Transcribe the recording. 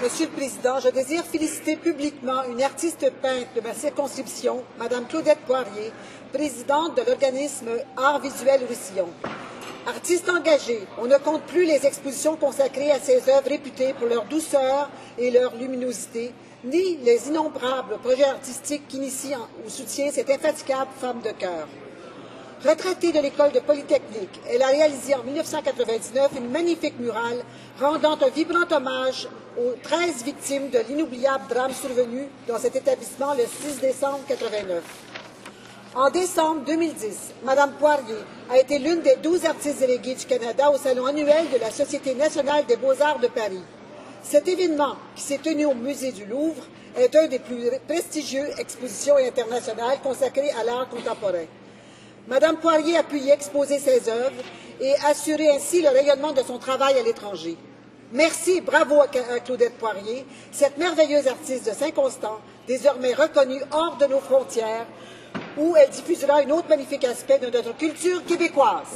Monsieur le Président, je désire féliciter publiquement une artiste peintre de ma circonscription, Mme Claudette Poirier, présidente de l'organisme Art visuel Roussillon. Artiste engagée, on ne compte plus les expositions consacrées à ses œuvres réputées pour leur douceur et leur luminosité, ni les innombrables projets artistiques qui initient ou soutiennent cette infatigable femme de cœur. Retraitée de l'école de Polytechnique, elle a réalisé en 1999 une magnifique murale rendant un vibrant hommage aux 13 victimes de l'inoubliable drame survenu dans cet établissement le 6 décembre 1989. En décembre 2010, Mme Poirier a été l'une des 12 artistes déléguées du Canada au Salon annuel de la Société nationale des beaux-arts de Paris. Cet événement, qui s'est tenu au Musée du Louvre, est un des plus prestigieuses expositions internationales consacrées à l'art contemporain. Mme Poirier a pu y exposer ses œuvres et assurer ainsi le rayonnement de son travail à l'étranger. Merci et bravo à Claudette Poirier, cette merveilleuse artiste de Saint-Constant, désormais reconnue hors de nos frontières, où elle diffusera un autre magnifique aspect de notre culture québécoise.